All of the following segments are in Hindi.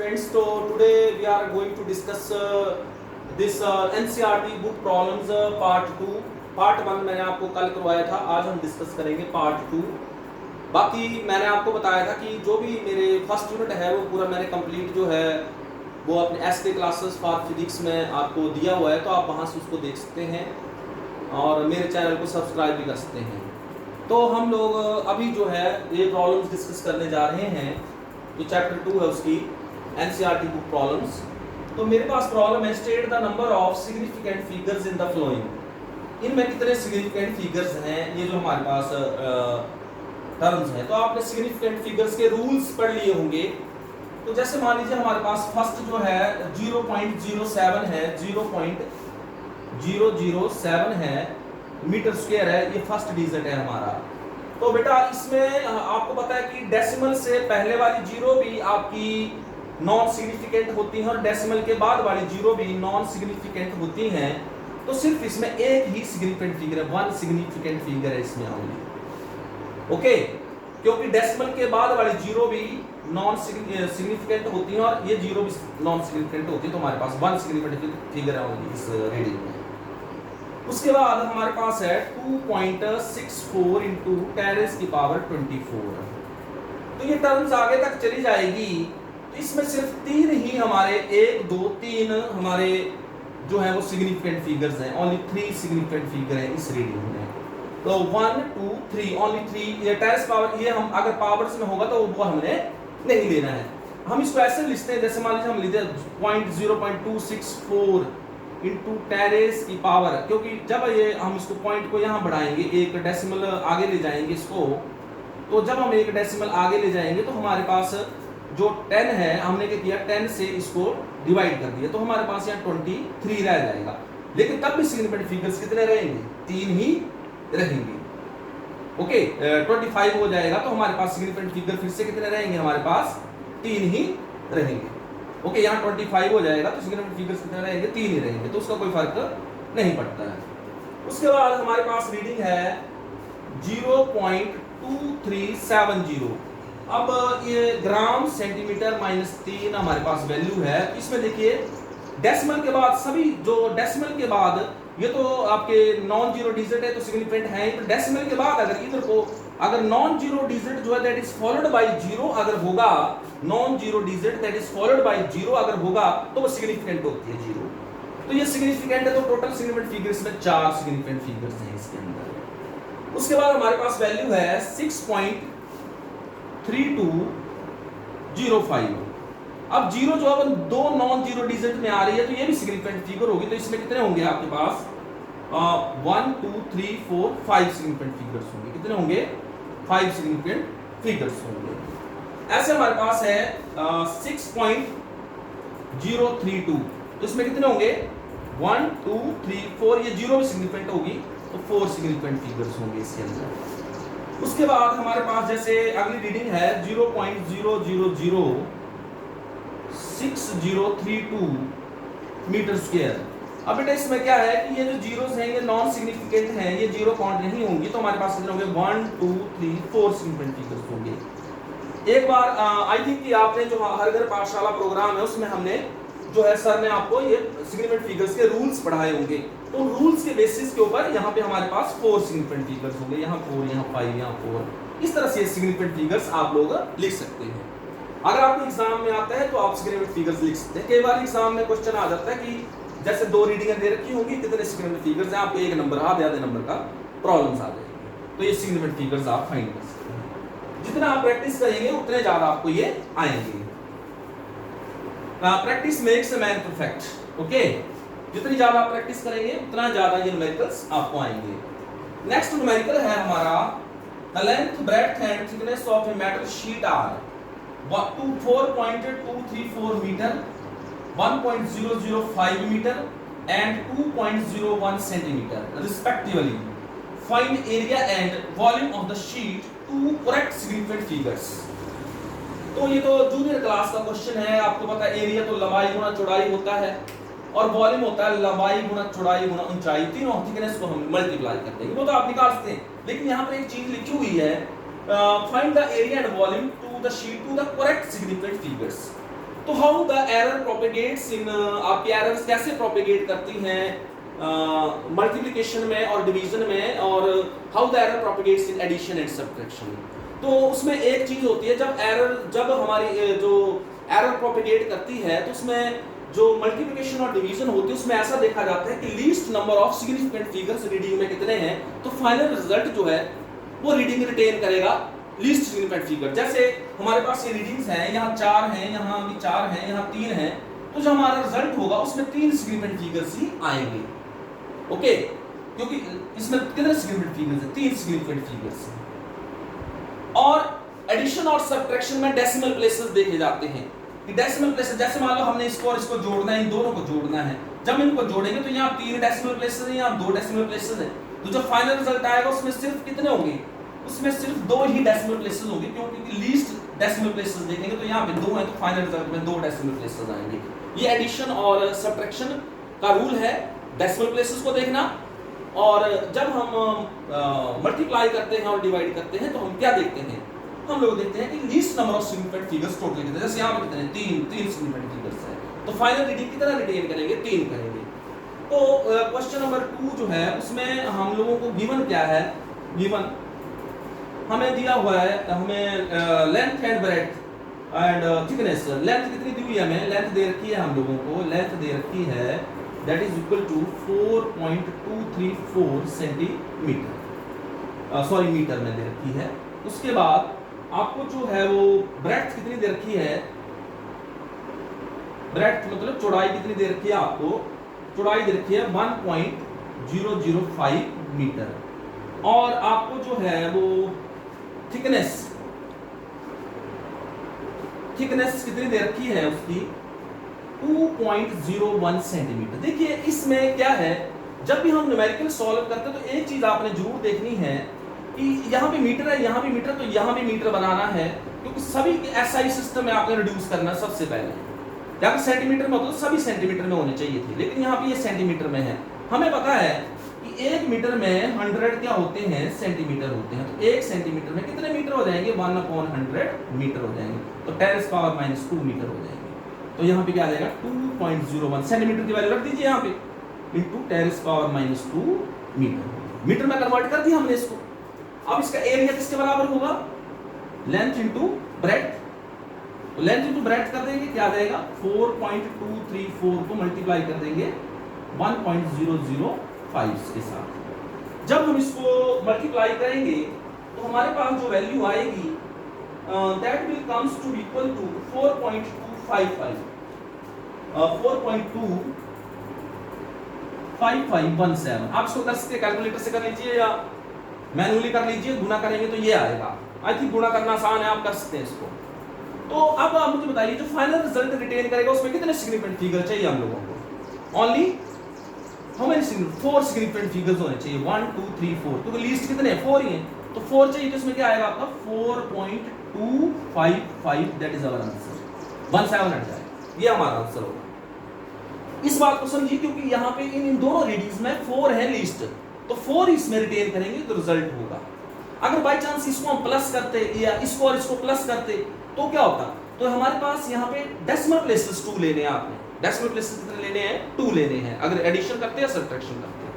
students. So today we are going to discuss this NCERT book problems part 2. Part 1 मैंने आपको कल करवाया था, आज हम डिस्कस करेंगे पार्ट 2. बाकी मैंने आपको बताया था कि जो भी मेरे फर्स्ट यूनिट है वो पूरा मैंने कंप्लीट जो है वो अपने एसके क्लासेस फॉर फिजिक्स में आपको दिया हुआ है, तो आप वहाँ से उसको देख सकते हैं और मेरे चैनल को सब्सक्राइब भी कर सकते हैं. तो हम लोग अभी जो है ये प्रॉब्लम्स डिस्कस करने जा रहे हैं. जो चैप्टर 2 है उसकी एनसीईआरटी बुक प्रॉब्लम्स. तो मेरे पास प्रॉब्लम है state the number of significant figures in the flowing. इनमें कितने सिग्निफिकेंट फिगर्स हैं, ये जो हमारे पास टर्म्स हैं. तो आपने सिग्निफिकेंट फिगर्स के रूल्स पढ़ लिए होंगे. तो जैसे मान लीजिए हमारे पास फर्स्ट जो है 0.07 है, 0.007 है मीटर स्क्वायर है, ये फर्स्ट डिजिट है हमारा. तो बेटा इसमें आपको पता है कि डेसिमल से पहले वाली जीरो भी आपकी नॉन सिग्निफिकेंट होती हैं और डेसिमल के बाद वाली जीरो भी नॉन सिग्निफिकेंट होती हैं. तो सिर्फ इसमें एक ही सिग्निफिकेंट फिगर है, वन सिग्निफिकेंट फिगर है इसमें ओनली. ओके, क्योंकि डेसिमल के बाद वाली जीरो भी नॉन सिग्निफिकेंट होती है और ये जीरो भी नॉन सिग्निफिकेंट होती है. तो हमारे पास वन सिग्निफिकेंट फिगर है ओनली इस रीडिंग में. उसके बाद हमारे पास है 2.64 इंटू 10⁻²4. तो ये टर्म्स आगे तक चली जाएगी. तो इसमें सिर्फ तीन ही हमारे 1 2 3 हमारे जो है वो सिग्निफिकेंट फिगर्स हैं. ओनली 3 सिग्निफिकेंट फिगर है इस रीडिंग में. तो 1 2 3 ओनली 3. ये 10 पावर, ये हम अगर पावर्स में होगा तो वो हमने नहीं लेना है. हम इसको ऐसे लिखते हैं जैसे मान लीजिए हम लेते हैं 0.264 इंटू 10 की पावर, क्योंकि जब ये हम इसको पॉइंट को यहाँ बढ़ाएंगे, एक डेसिमल आगे ले जाएंगे इसको, तो जब हम एक डेसिमल आगे ले जाएंगे तो हमारे पास जो 10 है हमने क्या किया 10 से इसको डिवाइड कर दिया, तो हमारे पास यहाँ 23 रह जाएगा. लेकिन तब भी सिग्निफिकेंट फिगर्स कितने रहेंगे? 3 ही रहेंगे. ओके, 25 हो जाएगा तो हमारे पास सिग्निफिकेंट फिगर फिर से कितने रहेंगे? हमारे पास 3 ही रहेंगे. ओके, यहाँ 25 हो जाएगा तो सिग्निफिकेंट फिगर्स कितने रहेंगे? 3 ही रहेंगे. तो उसका कोई फर्क नहीं पड़ता है. उसके बाद हमारे पास रीडिंग है 0.2370. अब ये ग्राम सेंटीमीटर -3 हमारे पास वैल्यू है. इसमें देखिए डेसिमल के बाद सभी जो डेसिमल के बाद ये तो आपके नॉन जीरो डिजिट है तो सिग्निफिकेंट है. तो डेसिमल के बाद अगर इधर को अगर नॉन जीरो डिजिट जो है that is followed by zero अगर होगा, non zero digit that is followed by zero अगर होगा तो वो सिग्निफिकेंट होती है जीरो. तो ये सिग्निफिकेंट है. तो टोटल सिग्निफिकेंट फिगर्स में 4 सिग्निफिकेंट फिगर्स हैं इसके अंदर. उसके बाद हमारे पास वैल्यू है 6.3205. अब जीरो जो अब दो नॉन जीरो डिजिट में आ रही है तो ये भी सिग्निफिकेंट फिगर होगी. तो इसमें कितने होंगे आपके पास? 1 2 3 4 5 सिग्निफिकेंट फिगर्स होंगे. कितने होंगे? 5 सिग्निफिकेंट फिगर्स होंगे. ऐसे हमारे पास है 6.032. तो इसमें कितने होंगे? 1 2 3 4. ये जीरो भी सिग्निफिकेंट होगी तो 4 सिग्निफिकेंट फिगर्स होंगे इसके अंदर. उसके बाद हमारे पास जैसे अगली रीडिंग है 0.0006032 मीटर स्क्वायर. अब बेटा इसमें क्या है कि ये जो जीरोस हैं ये नॉन सिग्निफिकेंट हैं, ये जीरो काउंट नहीं होंगी. तो हमारे पास कितने होंगे? 1 2 3 4 सिग्निफिकेंट फिगर्स होंगे. एक बार आई थिंक कि आपने जो हर घर पाठशाला प्रोग्राम है उसमें हमने जो है सर ने आपको ये सिग्निफिकेंट फिगर्स के रूल्स पढ़ाए होंगे. तो रूल्स के बेसिस के ऊपर यहाँ पे हमारे पास 4 सिग्निफिकेंट फिगर्स होंगे. यहाँ 4, यहाँ 5, यहाँ 4. इस तरह से सिग्निफिकेंट फिगर्स आप लोग लिख सकते हैं. अगर आपको एग्जाम में आता है तो आप सिग्निफिकेंट फिगर्स लिख सकते हैं. कई बार एग्जाम में क्वेश्चन आ जाता है कि जैसे 2 रीडिंगें दे रखी होंगी, कितने सिग्निफिकेंट फिगर्स हैं, आपको एक नंबर आधे नंबर का प्रॉब्लम्स आ जाएंगे. तो ये सिग्निफिकेंट फिगर्स आप फाइंड कर सकते हैं. जितना आप प्रैक्टिस करेंगे उतने ज्यादा आपको ये आएंगे. Practice makes a man perfect. Okay, जितनी ज्यादा आप प्रैक्टिस करेंगे उतना ज्यादा ये न्यूमेरिकल्स आपको आएंगे. नेक्स्ट न्यूमेरिकल है हमारा the length breadth and thickness of a metal sheet are 4.234 metre, 1.005 metre and 2.01 centimeter respectively. Find area and volume of the sheet to correct significant figures. तो ये तो जूनियर क्लास का क्वेश्चन है. आपको पता है एरिया तो लंबाई गुना चौड़ाई होता है और वॉल्यूम होता है लंबाई गुना चौड़ाई गुना ऊंचाई. तीनों थिकनेस को हम मल्टीप्लाई करते हैं. वो तो आप निकाल सकते हैं. लेकिन यहाँ पर एक चीज लिखी हुई है find the area and volume to the sheet to the correct significant figures. तो how the error propagates in, आपकी एरर्स कैसे प्रोपेगेट करती हैं मल्टीप्लिकेशन में और डिवीजन में, और how the error propagates in addition and subtraction. तो उसमें एक चीज होती है, जब हमारी जो एरर प्रोपेगेट करती है तो उसमें जो मल्टीप्लिकेशन और डिवीजन होती है उसमें ऐसा देखा जाता है कि least number of significant figures reading में कितने हैं, तो फाइनल रिजल्ट जो है वो रीडिंग रिटेन करेगा लीस्ट सिग्निफिकेंट फिगर। जैसे हमारे पास ये रीडिंग्स हैं, यहाँ 4 हैं, यहाँ भी 4 हैं, यहाँ 3 हैं, तो जो हमारा रिजल्ट होगा उसमें 3 सिग्निफिकेंट फिगर्स ही आएंगे। ओके, क्योंकि इसमें कितने सिग्निफिकेंट फिगर्स हैं, 3 सिग्निफिकेंट फिगर्स हैं। और एडिशन और सब्ट्रैक्शन में डेसिमल प्लेसेस देखे जाते हैं कि डेसिमल प्लेसेस, जैसे मान लो हमने इसको और इसको जोड़ना है, इन दोनों को जोड़ना है, जब इनको जोड़ेंगे तो यहाँ 3 डेसिमल प्लेसेस हैं, यहाँ 2 डेसिमल प्लेसेस हैं, तो जो फाइनल रिजल्ट आएगा उसमें सिर्फ कितने होंगे, उसमें सिर्फ 2 ही डेसिमल प्लेसेस होंगे, क्योंकि लीस्ट डेसिमल प्लेसेस देखेंगे तो यहाँ पे 2 है, तो फाइनल रिजल्ट में 2 डेसिमल प्लेसेस आएंगे। ये एडिशन और सब्ट्रैक्शन का रूल है, डेसिमल प्लेसेस को देखना। और जब हम मल्टीप्लाई करते हैं और डिवाइड करते हैं तो हम क्या देखते हैं, हम लोग देखते हैं कि least number of significant figures total कितने, जैसे यहाँ पे कितने 3 सिग्निफिकेंट फिगर्स हैं, तो फाइनल रीडिंग कितना रिटेन करेंगे, 3 करेंगे। तो क्वेश्चन नंबर 2 जो है उसमें हम लोगों को गिवन क्या है, गिवन हमें दिया हुआ है, हमें length and breadth and thickness, length कितनी दी हुई है, हमें लेंथ दे रखी है, हम लोगों को लेंथ दे रखी है that is equal to 4.234 centimetre, sorry metre में दे रखी है। उसके बाद आपको जो है वो ब्रेड्थ कितनी दे रखी है, ब्रेड्थ मतलब चौड़ाई कितनी दे रखी है, आपको चौड़ाई दे रखी है 1.005 मीटर, और आपको जो है वो थिकनेस कितनी दे रखी है उसकी 2.01 सेंटीमीटर। देखिए इसमें क्या है, जब भी हम न्यूमेरिकल सॉल्व करते हैं तो एक चीज आपने जरूर देखनी है कि यहाँ पे मीटर है, यहाँ भी मीटर, तो यहाँ भी मीटर बनाना है, क्योंकि सभी एसआई सिस्टम में आपने रिड्यूस करना सबसे पहले। जब सेंटीमीटर में होता तो सभी सेंटीमीटर में होने चाहिए थे, लेकिन यहाँ पे ये सेंटीमीटर में है। हमें पता है कि 1 मीटर में 100 क्या होते हैं, सेंटीमीटर होते हैं, तो 1 सेंटीमीटर में कितने मीटर हो जाएंगे, 1/100 मीटर हो जाएंगे, तो 10⁻⁻² मीटर हो जाएंगे। तो यहाँ पे क्या आ जाएगा 2.01 सेंटीमीटर की वैल्यू रख दीजिए यहाँ पे, इंटू 10⁻⁻² मीटर, मीटर में कन्वर्ट कर दिया हमने इसको। अब इसका एरिया किसके बराबर होगा, लेंथ इंटू ब्रेड्थ, तो लेंथ इंटू ब्रेड्थ कर देंगे, क्या आ जाएगा 4.234 को मल्टीप्लाई कर देंगे 1.005 के साथ। जब हम इसको मल्टीप्लाई करेंगे तो हमारे पास जो वैल्यू आएगी that will comes to equal to 4.2517। आप इसको कर सकते कैलकुलेटर से कर लीजिए या मैन्युअली कर लीजिए, गुना करेंगे तो ये आएगा। आई थिंक गुना करना आसान है, आप कर सकते हैं इसको। तो अब आप मुझे बताइए जो फाइनल रिजल्ट रिटेन करेगा उसमें कितने सिग्निफिकेंट फिगर चाहिए हम लोगों को, only how many significant 4 significant figures होने चाहिए, 1 2 3 4, तो लीस्ट कितने हैं 4 ही हैं, तो 4 चाहिए, तो इसमें क्या आएगा आपका 4.255, दैट इज आवर आंसर, 17 हट जाएगा, ये हमारा आंसर होगा। इस बात को समझिए क्योंकि यहाँ पे इन दोनों रीडिंग्स में 4 है लीस्ट, तो 4 इसमें रिटेन करेंगे तो रिजल्ट होगा। अगर बाय चांस इसको हम प्लस करते या इसको और इसको प्लस करते तो क्या होता, तो हमारे पास यहाँ पे डेसिमल प्लेसेस 2 लेने हैं, आपने डेसिमल प्लेसेस कितने लेने हैं, 2 लेने हैं, अगर एडिशन करते हैं या सब्ट्रैक्शन करते हैं।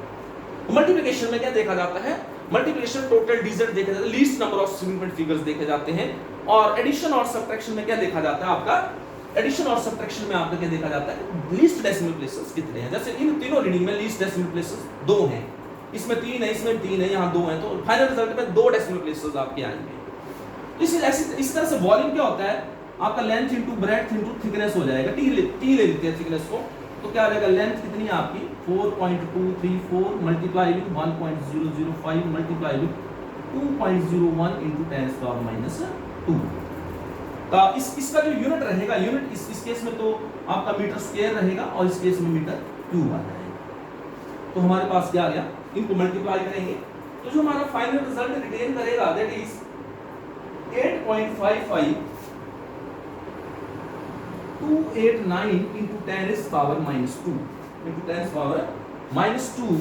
मल्टीप्लिकेशन में क्या देखा जाता है, मल्टीप्लिकेशन टोटल डिजिट देखा जाता है, least number of significant figures देखे जाते हैं, और एडिशन और सब्ट्रैक्शन में क्या देखा जाता है आपका, एडिशन और सब्ट्रैक्शन में आपका क्या देखा जाता है, लीस्ट डेसिमल प्लेसेस कितने हैं। जैसे इन तीनों रीडिंग में लीस्ट डेसिमल प्लेसेस 2 हैं, इसमें 3 है, इसमें 3 है, यहाँ 2 है, तो फाइनल रिजल्ट में 2 डेसिमल प्लेसेस आपके आएंगे। तो इस तरह से वॉल्यूम क्या होता है आपका, length into breadth into thickness हो जाएगा, टी ले लेते हैं थिकनेस को, तो क्या रहेगा, लेंथ कितनी है आपकी 4.234 multiply with 1.005 multiply with 2.01 into 10⁻²। तो इसका जो यूनिट रहेगा, यूनिट इस केस में तो आपका मीटर स्क्वायर रहेगा और इस केस में मीटर क्यूब आ जाएगा। तो हमारे पास क्या आ गया, इनको मल्टीप्लाई करेंगे तो जो हमारा फाइनल रिजल्ट रिटेन करेगा that is 8.55 into 10⁻² into 10⁻²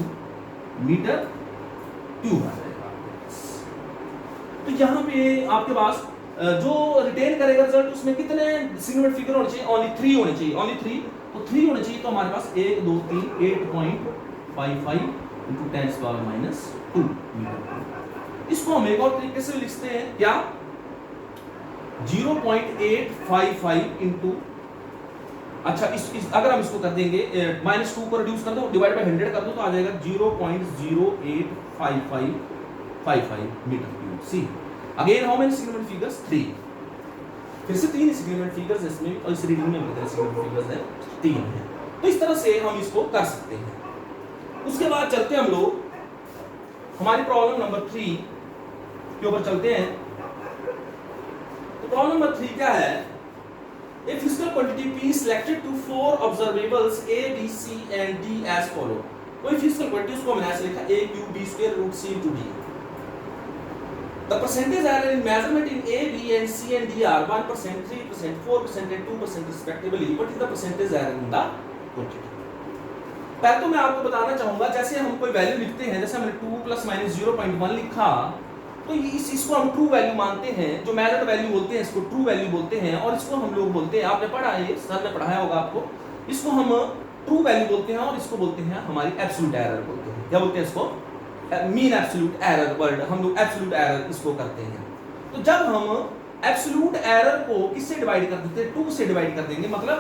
metre cube आ जाएगा। तो यहाँ पे आपके पास जो रिटेन करेगा रिजल्ट उसमें कितने सिग्निफिकेंट फिगर होने चाहिए? ओनली 3 होने चाहिए, ओनली 3। तो 3 होने चाहिए, तो हमारे पास 1 2 3 8.55 into 10⁻² मीटर। इसको हम एक और तरीके से लिखते हैं, क्या? 0.855 इंटू, अच्छा इस अगर हम इसको कर देंगे -2 को रिड्यूस कर दो, डिवाइड बाय 100 कर दो, तो आ जाएगा 0.0855 metre cube. See again how many significant figures? 3। फिर से 3 सिग्निफिकेंट फिगर्स इसमें, और इस रीडिंग में कितने सिग्निफिकेंट फिगर्स हैं? 3 हैं। तो इस तरह से हम इसको कर सकते हैं। उसके बाद चलते हम लोग हमारी प्रॉब्लम नंबर 3 के ऊपर चलते हैं। तो प्रॉब्लम नंबर 3 क्या है? A physical quantity P is selected to 4 observables A, B, C and D as follow। कोई physical quantity, उसको हमने ऐसे लिखा A cube B square root C into D। The percentage error in measurement in A, B and C and D are 1%, 3%, 4% and 2% respectively। What is the percentage error in the quantity? पहले तो मैं आपको बताना चाहूंगा, जैसे हम कोई वैल्यू लिखते हैं, जैसे हमने 2 + -0.1 लिखा, तो इसको हम ट्रू वैल्यू मानते हैं, जो मेजर्ड वैल्यू बोलते हैं इसको ट्रू वैल्यू बोलते हैं, और इसको हम लोग बोलते हैं, आपने पढ़ा है, सर ने पढ़ाया होगा आपको, इसको हम ट्रू वैल्यू बोलते हैं, और इसको बोलते हैं हमारी एब्सोल्यूट एरर बोलते हैं। क्या बोलते हैं इसको? मीन एब्सोल्यूट एरर वर्ड, हम लोग एब्सोल्यूट एरर इसको करते हैं। तो जब हम एब्सोल्यूट एरर को किससे डिवाइड कर देते हैं? 2 से डिवाइड कर देंगे, मतलब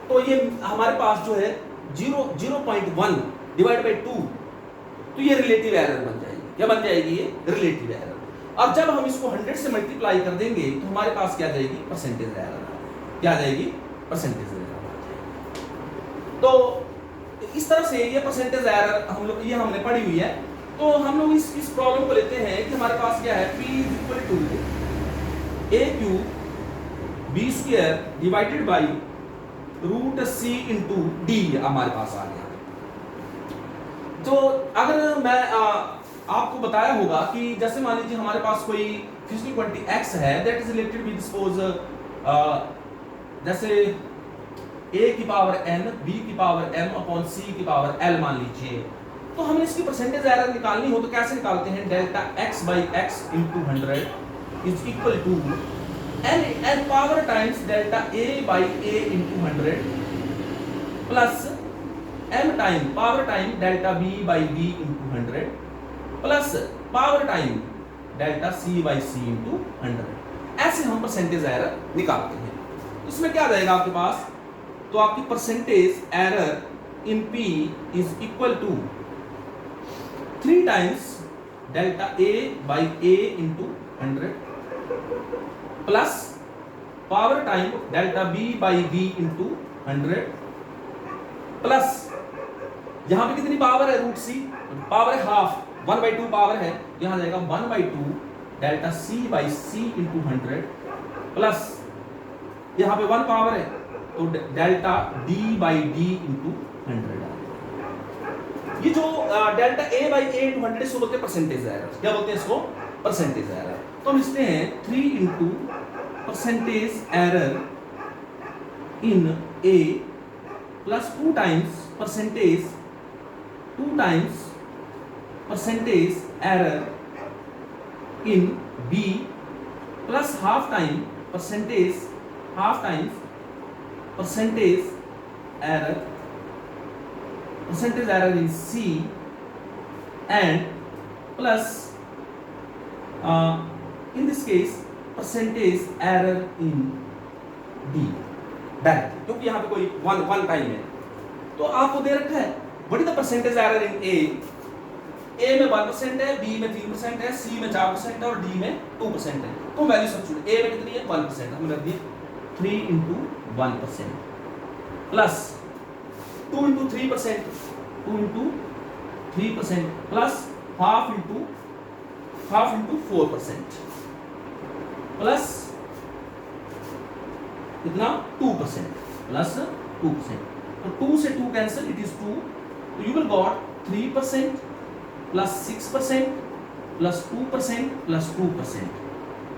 तो ये हमारे पास जो है 0.1 डिवाइड बाई 2, तो ये रिलेटिव एरर बन जाएगी। क्या बन जाएगी? ये रिलेटिव एरर। अब जब हम इसको 100 से मल्टीप्लाई कर देंगे, तो हमारे पास क्या जाएगी? Percentage error. क्या जाएगी? Percentage error. तो इस तरह से ये परसेंटेज एरर हम लोग, ये हमने पढ़ी हुई है। तो हम लोग इस प्रॉब्लम को लेते हैं कि हमारे पास क्या है? P = A cube B square divided by √C into D हमारे पास आ गया। तो अगर मैं आपको बताया होगा कि जैसे मान लीजिए हमारे पास कोई फिजिकल क्वांटिटी x है, that is related with suppose जैसे a की पावर n, b की पावर m अपॉन c की पावर l मान लीजिए, तो हमें इसकी परसेंटेज एरर निकालनी हो तो कैसे निकालते हैं? Delta x by x into 100 is equal to n power times delta a by a into 100 plus m time power time delta b by b into 100 plus power time delta c by c into 100। ऐसे हम परसेंटेज एरर निकालते हैं। इसमें क्या आ जाएगा आपके पास? तो आपकी percentage error in P is equal to 3 times delta A by A into 100 plus power time delta B by B into 100 plus यहां पे कितनी पावर है? √C, पावर है हाफ, 1/2 पावर है, यहां जाएगा 1/2 delta C by C into 100 plus यहां पे 1 पावर है, तो delta D by D into 100। ये जो delta A by A into 100 इसको बोलते हैं परसेंटेज एरर। क्या बोलते हैं इसको? Percentage error. तो हम लिखते हैं 3 into percentage error in A plus 2 times percentage error in B plus half times percentage error in C and plus in this case percentage error in D direct, क्योंकि यहाँ पे कोई वन टाइम है। तो आपको दे रखा है what is the percentage error in A में 1% है, B में 3% है, C में 4% है और D में 2% है। तो वैल्यू सब्स्टिट्यूट A में कितनी है? 1%, हमने रख दिया 3 into 1% plus 2 into 3% plus half into 4% plus कितना? 2% प्लस 2%। तो 2 से 2 कैंसिल, इट इज 2, तो you will got 3% plus 6% plus 2% plus 2%।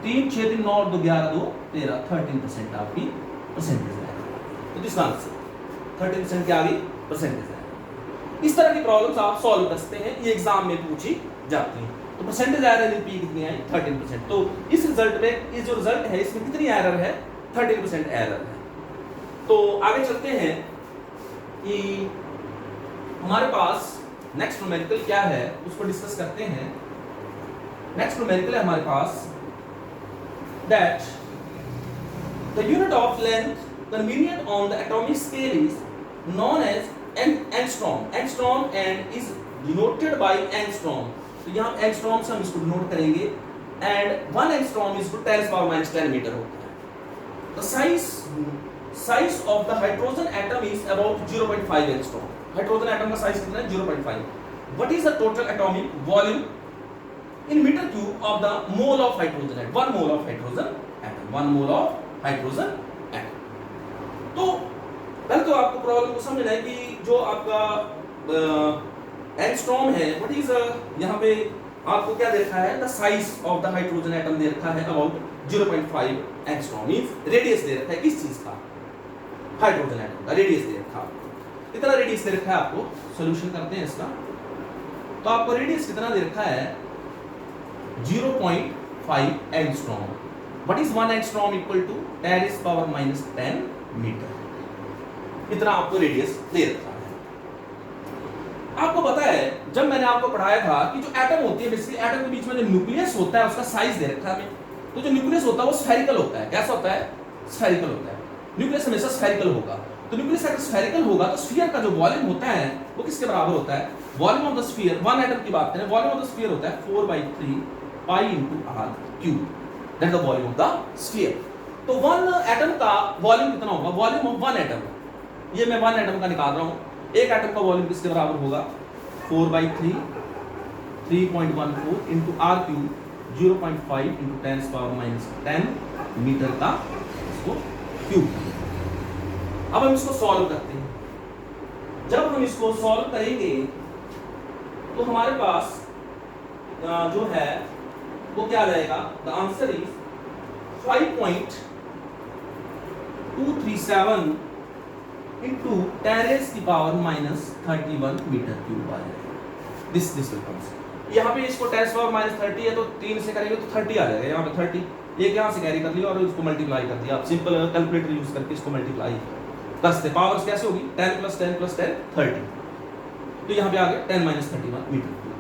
3 6 3 9 2 11 2 13 13% आपकी परसेंटेज है। तो दिस आंसर 13% क्या आ गई? परसेंटेज है। इस तरह की प्रॉब्लम्स आप सॉल्व कर सकते हैं, ये एग्जाम में पूछी जाती हैं। तो परसेंटेज एरर इन पी कितनी आई 13%। तो इस रिजल्ट में इस जो रिजल्ट है इसमें कितनी एरर है 13% एरर है। तो आगे चलते हैं कि हमारे पास नेक्स्ट न्यूमेरिकल क्या है उसको डिस्कस करते हैं। नेक्स्ट न्यूमेरिकल है हमारे पास that the unit of length convenient on the atomic scale is known as angstrom and is denoted by angstrom। तो यहाँ angstrom से हम इसको डिनोट करेंगे and 1 angstrom is to 10⁻⁻10 metre होता है। The size of the hydrogen atom is about 0.5 angstrom। Hydrogen atom का साइज कितना है 0.5। What is the total atomic volume in meter cube of the mole of hydrogen atom? 1 mole of hydrogen atom, 1 mole of hydrogen atom। तो पहले तो आपको प्रॉब्लम को समझना है कि जो आपका एंगस्ट्रॉम है व्हाट इज यहाँ पे आपको क्या दे रखा है the size of the hydrogen atom दे रखा है अबाउट 0.5 एंगस्ट्रॉम मींस रेडियस दे रखा है किस चीज का हाइड्रोजन एटम का रेडियस दे रखा है इतना रेडियस दे रखा है आपको सॉल्यूशन करते हैं इसका। तो आपको रेडियस कितना दे रखा है 0.5 angstrom. What is 1 angstrom equal to 10⁻⁻10 metre. इतना आपको रेडियस दे रखा है। आपको पता है जब मैंने आपको पढ़ाया था कि जो एटम होती है बेसिकली एटम के बीच में जो न्यूक्लियस होता है उसका साइज दे रखा है हमें। तो जो न्यूक्लियस होता है वो स्फेरिकल होता है। कैसा होता है स्फेरिकल होता है। न्यूक्लियस हमेशा स्फेरिकल होगा। तो न्यूक्लियस अगर स्फेरिकल होगा तो स्फीयर का जो वॉल्यूम होता है वो किसके बराबर होता है volume of the sphere 1 atom की बात करें वॉल्यूम ऑफ द स्फीयर होता है 4/3 पाई into r cube that the volume of the sphere. तो 1 एटम का वॉल्यूम कितना होगा वॉल्यूम ऑफ 1 एटम ये मैं 1 एटम का निकाल रहा हूं। एक एटम का वॉल्यूम किसके बराबर होगा 4/3 3.14 into r cube 0.5 into 10⁻⁻10 metre का इसको क्यूब। अब हम इसको सॉल्व करते हैं। जब हम इसको सॉल्व करेंगे तो हमारे पास जो है वो क्या रहेगा the answer is 5.237 into 10⁻⁻31 metre cube आ जाएगा। दिस विल कम्स यहाँ पे इसको 10⁻⁻30 है तो 3 से करेंगे तो 30 आ जाएगा। यहाँ पे 30 एक यहाँ से कैरी कर लिया और इसको मल्टीप्लाई कर दिया। आप सिंपल कैलकुलेटर यूज करके इसको मल्टीप्लाई कर सकते। पावर्स कैसे होगी 10 + 10 + 10 30। तो यहाँ पे आ गया 10⁻31 मीटर क्यूब।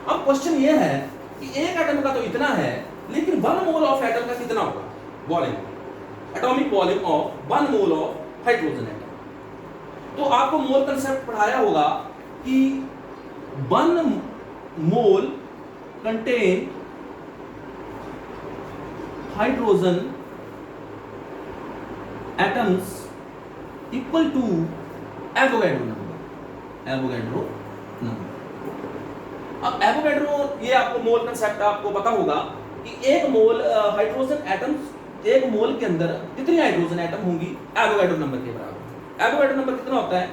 अब क्वेश्चन ये है कि एक एटम का तो इतना है लेकिन 1 मोल ऑफ एटम का कितना होगा volume atomic volume of 1 mole of hydrogen atom. तो आपको मोल कंसेप्ट पढ़ाया होगा कि 1 mole contain hydrogen atoms equal to Avogadro number. अब एवोगैड्रो ये आपको मोल कंसेप्ट आपको पता होगा कि एक मोल हाइड्रोजन एटम्स एक मोल के अंदर कितनी हाइड्रोजन एटम होंगी एवोगैड्रो नंबर के बराबर। एवोगैड्रो नंबर कितना होता है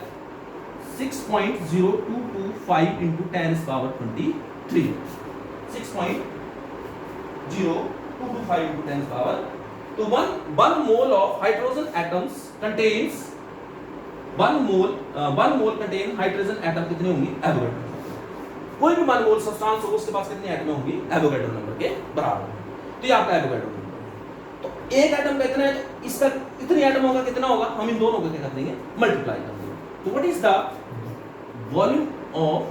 6.0225 into 10⁻23 6.0225 into 10⁻। तो 1 mole of hydrogen atoms contains 1 mole contain hydrogen atom कितने होंगी एवोगैड्रो। कोई भी 1 मोल सब्सटेंस हो उसके पास कितनी एटम होंगी एवोगैड्रो नंबर के बराबर। तो ये आपका एवोगैड्रो नंबर है। तो एक एटम का इतना है तो इसका इतनी एटम होगा कितना होगा हम इन दोनों को क्या कर देंगे मल्टीप्लाई कर देंगे। तो what is the volume of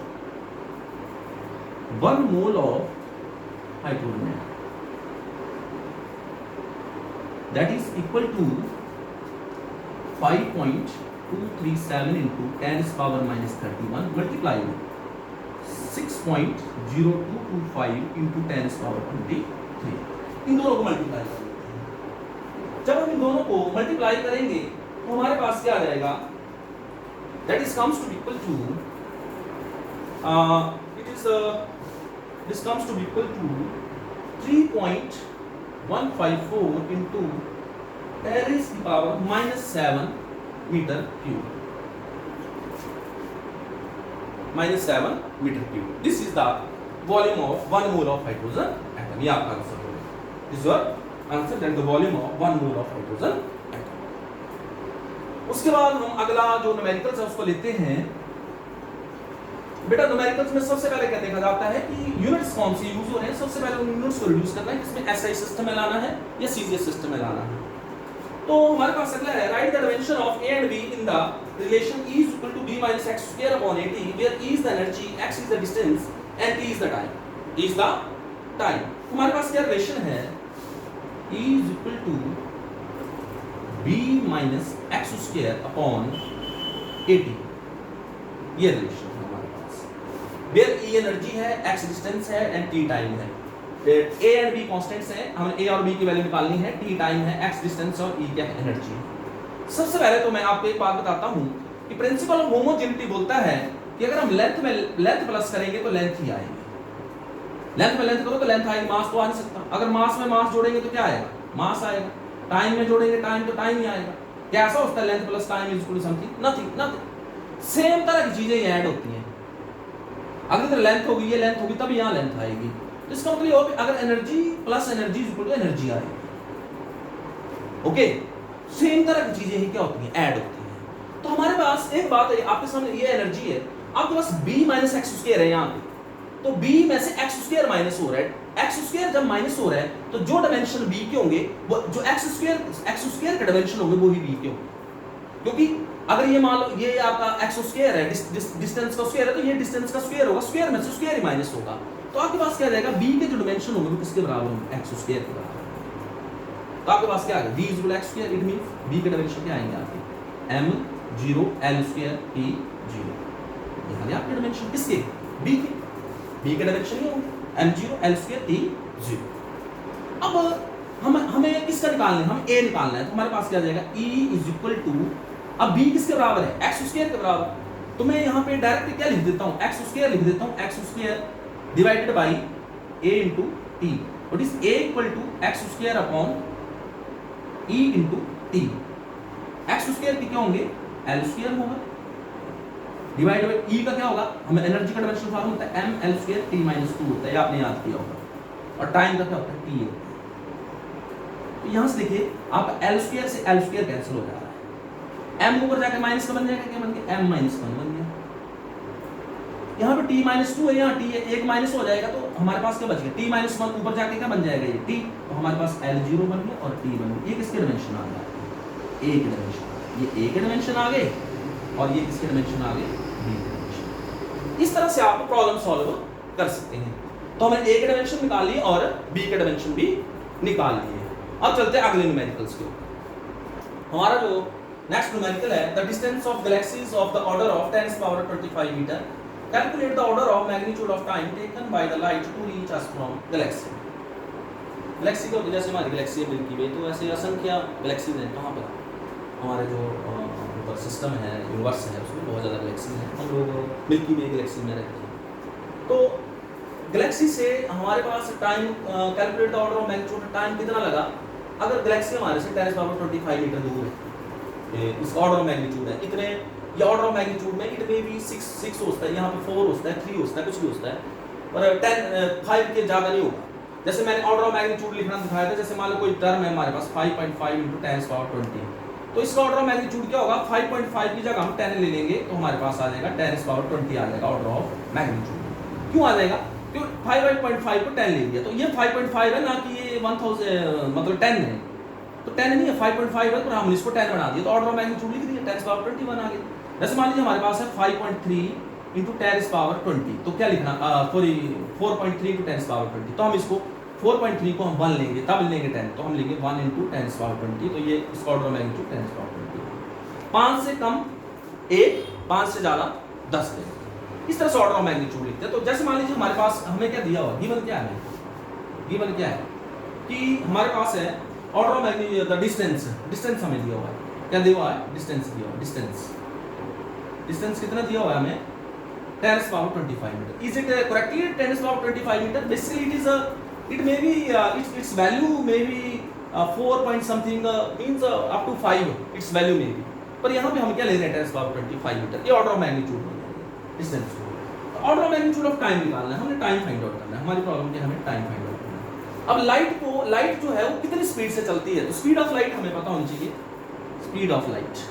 1 mole of hydrogen atom that is equal to 5.237 into 10⁻⁻31 multiply with 6.0225 into 10⁻23। इन दोनों को मल्टीप्लाई करेंगे। जब हम इन दोनों को मल्टीप्लाई करेंगे तो हमारे पास क्या आ जाएगा that is comes to be equal to this comes to be equal to 3.154 into 10⁻⁻7 metre cube -7 metre cube. This is the volume of 1 mole of hydrogen atom. ये आपका आंसर होगा। This your answer that the volume of 1 mole of hydrogen atom. उसके बाद हम अगला जो न्यूमेरिकल्स है उसको लेते हैं बेटा न्यूमेरिकल्स में सबसे पहले क्या देखा जाता है कि यूनिट्स कौन सी यूज हो रहे हैं, सबसे पहले उन यूनिट्स को रिड्यूस करना है, किसमें एसआई सिस्टम में लाना है या सीजीएस सिस्टम में लाना है। तो हमारे पास अगला है right the dimension of A and be in the relation E is equal to b minus x square upon at, where E is the energy, x is the distance and t is the time. E is the time. हमारे पास क्या रिलेशन है, E is equal to b minus x square upon at, ये रिलेशन है हमारे पास, where E एनर्जी है, x डिस्टेंस है and t टाइम है। ए एंड बी कांस्टेंट्स हैं, हमें ए और बी की वैल्यू निकालनी है, टी टाइम है, एक्स डिस्टेंस और ई क्या है, एनर्जी। सबसे पहले तो मैं आपको एक बात बताता हूं कि प्रिंसिपल ऑफ होमोजेनिटी बोलता है कि अगर हम लेंथ प्लस करेंगे तो लेंथ ही आएगी। लेंथ में लेंथ करो तो लेंथ आएगी, मास तो आ नहीं सकता। अगर मास में मास जोड़ेंगे तो क्या आएगा, मास आएगा। टाइम में जोड़ेंगे टाइम तो टाइम ही आएगा। क्या ऐसा होता है length plus time is equal to something, nothing. Same तरह की चीजें ऐड होती हैं। अगर लेंथ होगी, ये लेंथ होगी, तब यहाँ लेंथ आएगी। तो इसका मतलब ये हो कि अगर energy plus energy is equal to energy आएगी। ओके, सेम तरह की चीजें ही क्या होती हैं, ऐड होती हैं। तो हमारे पास एक बात है, आपके सामने ये एनर्जी है, आपके पास b माइनस एक्स स्क्वायर है यहाँ पे, तो b में से एक्स स्क्वायर माइनस हो रहा है। एक्स स्क्वायर जब माइनस हो रहा है तो जो डायमेंशन b के होंगे, वो जो एक्स स्क्वायर के डायमेंशन होंगे वो ही b के होंगे। क्योंकि अगर ये मान लो ये आपका एक्स स्क्वायर है, डिस्टेंस का स्क्वायर है, तो ये डिस्टेंस का स्क्वायर होगा, स्क्वायर में से स्क्वायर ही माइनस होगा। तो आपके पास क्या रहेगा, b के जो डायमेंशन होंगे वो किसके बराबर होंगे, एक्स स्क्वायर के बराबर। तो आपके पास क्या आ गया, v equal x square, it means b के डायमेंशन क्या आएंगे आपके, m 0 l स्क्वायर t 0। यहां पे आपके डायमेंशन किसके, b के, b के डायमेंशन ये होंगे m 0 l स्क्वायर t 0। अब हमें किसका निकालना है, हमें a निकालना है। तो हमारे पास क्या आ जाएगा, e इज इक्वल टू, अब b किसके बराबर है, एक्स स्क्वायर के बराबर। तो मैं यहां पे डायरेक्ट क्या लिख देता हूं, एक्स स्क्वायर लिख देता हूं, x square divided by a into t, what is a equal to x square upon e into t। X square की क्या होंगे, l स्क्वायर होगा, डिवाइड बाय e का क्या होगा, हमें एनर्जी का डायमेंशन फॉर्मूला होता है m l स्क्वायर t - 2 होता है, ये आपने याद किया होगा। और टाइम का क्या होता है, t होता है। तो यहां से देखिए आपका l स्क्वायर से l स्क्वायर कैंसिल हो जा रहा है, m ऊपर जाके माइनस का बन जाएगा, क्या बन गया, m - 1 बन गया। यहाँ पे t - 2 है, यहाँ t है, एक माइनस हो जाएगा, तो हमारे पास क्या बच गया, t - 1 ऊपर जाके क्या बन जाएगा, ये t। तो हमारे पास L0 बन गया और t बन गया। ये किसके डायमेंशन आ गया, a के डायमेंशन, ये a के डायमेंशन आ गए और ये किसके डायमेंशन आ गए, b के डायमेंशन। इस तरह से आप प्रॉब्लम सॉल्व कर सकते हैं। तो हमने a के डायमेंशन निकाल लिए और b के डायमेंशन भी निकाल लिए। अब चलते हैं अगले न्यूमेरिकल्स के ऊपर। हमारा जो नेक्स्ट न्यूमेरिकल है, the distance of galaxies of the order of 10⁻25 metre, calculate the order of magnitude of time taken by the light to reach us from galaxy। Galaxy को जैसे हमारी गैलेक्सी है मिल्की वे, तो ऐसे असंख्य गैलेक्सीज हैं। कहाँ पर, हमारे जो ऊपर सिस्टम है, यूनिवर्स है, उसमें बहुत ज़्यादा गैलेक्सीज हैं। हम लोग मिल्की वे गैलेक्सी में रहते हैं। तो गैलेक्सी से हमारे पास time, calculate the order of magnitude, time कितना लगा। अगर गैलेक्सी हमारे से 10⁻25 मीटर दूर है, इसका ऑर्डर ऑफ मैग्नीट्यूड है इतने, ये ऑर्डर ऑफ मैग्नीट्यूड में इट में भी 6 होता है, यहाँ पे 4 होता है, 3 होता है, कुछ भी होता है, पर 5 के ज़्यादा नहीं होगा। जैसे मैंने ऑर्डर ऑफ मैग्नीट्यूड लिखना दिखाया था, जैसे मान लो कोई टर्म है हमारे पास 5.5 × 10⁻20, तो इसका ऑर्डर ऑफ मैग्नीट्यूड क्या होगा, 5.5 की जगह हम 10 ले लेंगे तो हमारे पास आ जाएगा 10⁻20 आ जाएगा ऑर्डर ऑफ मैग्नीट्यूड। क्यों आ जाएगा, क्यों 5.5 को 10 ले लिया, तो ये 5.5 है ना कि ये 1000 मतलब 10 है, तो 10 नहीं है, 5.5 है, तो हमने इसको 10 बना दिया, तो ऑर्डर ऑफ मैग्नीट्यूड लिख दिया 10⁻20 बना गया। जैसे मान लीजिए हमारे पास है 5.3 × 10⁻20, तो क्या लिखना, सॉरी 4.3 × 10⁻20, तो हम इसको 4.3 को हम 1 लेंगे, तब लेंगे 10, तो हम लेंगे 1 × 10⁻20, तो ये इसका ऑर्डर ऑफ मैग्नीट्यूड 10⁻20। 5 से कम 1, 5 से ज़्यादा 10 लेंगे, इस तरह से ऑर्डर ऑफ मैग्नीट्यूड लिखते हैं। तो जैसे मान लीजिए हमारे पास हमें क्या दिया हुआ, गिवन क्या है, गिवन क्या है कि हमारे पास है order of magnitude, distance, distance हमें दिया हुआ है, क्या दिया हुआ है, डिस्टेंस दिया हुआ है, डिस्टेंस कितना दिया हुआ है हमें, 10⁻25 metre. Is it correctly 10⁻25 metre, basically it is it may be its value may be 4 point something means up to 5 its value may be, पर यहाँ पे हम क्या ले रहे हैं 10⁻25 मीटर, ये ऑर्डर ऑफ मैग्नीट्यूड हो गया डिस्टेंस को। Order of magnitude of time निकालना है, हमने टाइम फाइंड आउट करना है, हमारी प्रॉब्लम क्या है, हमें टाइम फाइंड आउट करना है। अब लाइट जो है वो कितनी स्पीड से चलती है, तो स्पीड ऑफ लाइट हमें पता होनी चाहिए, स्पीड ऑफ लाइट,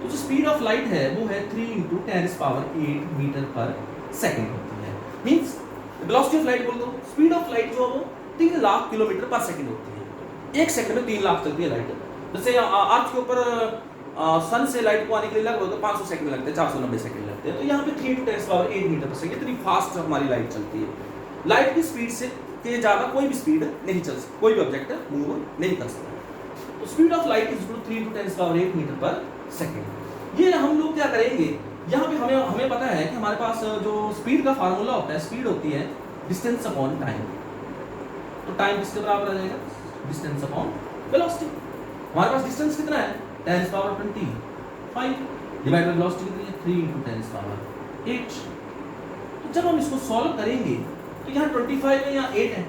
तो तो जो स्पीड ऑफ लाइट है वो है 3 × 10⁸ मीटर पर सेकंड होती है। मींस वेलोसिटी ऑफ लाइट बोल दो, स्पीड ऑफ लाइट जो है वो 3 लाख किलोमीटर पर सेकंड होती है। एक सेकंड में 3 लाख चलती है लाइट। जैसे अर्थ के ऊपर सन से लाइट को आने के लिए लगभग 500 सेकंड लगते हैं, 490 सेकंड लगते हैं। तो यहाँ पे 3 × 10⁸ मीटर पर सेकंड, इतनी फास्ट हमारी लाइट चलती है। लाइट की स्पीड से के ज़्यादा कोई भी स्पीड नहीं चल सकती, कोई भी ऑब्जेक्ट मूव नहीं कर सकता। तो speed of light is 3 × 10⁸ metre पर सेकंड। ये हम लोग क्या करेंगे, यहाँ पे हमें पता है कि हमारे पास जो स्पीड का फार्मूला होता है, स्पीड होती है डिस्टेंस अपॉन टाइम। तो टाइम किसके बराबर आ जाएगा, डिस्टेंस अपॉन वेलोसिटी। हमारे पास डिस्टेंस कितना है 10⁻25 डिवाइड बाय वेलोसिटी कितनी है 3 × 10⁸ तो जब हम इसको सॉल्व करेंगे तो यहाँ 25 है, यहाँ 8 है।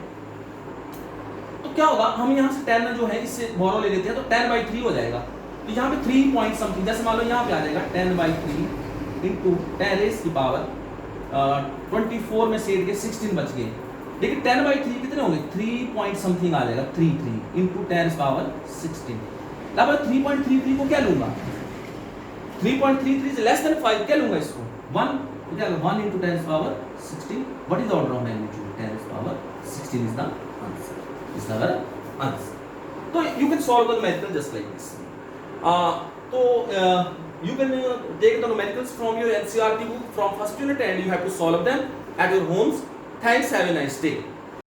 तो क्या होगा, हम यहाँ से 10 जो है इससे बोरो ले लेते हैं, तो 10/3 हो जाएगा। तो यहाँ पे 3 पॉइंट समथिंग, जैसे मान लो यहाँ पे आ जाएगा 10/3 × 10⁻24 में से 8 के 16 बच गए। लेकिन 10/3 कितने होंगे, 3 पॉइंट समथिंग आ जाएगा, 33 × 10⁻16। अब 3.33 को क्या लूंगा, 3.33 से लेस देन 5 क्या लूंगा इसको 1, तो क्या 1 × 10⁻16। What is the order of magnitude, 10⁻16 is the answer, is the answer. तो you can solve the numerical just like this. तो you can take the numericals from your NCERT book from first unit and you have to solve them at your homes. Thanks, have a nice day.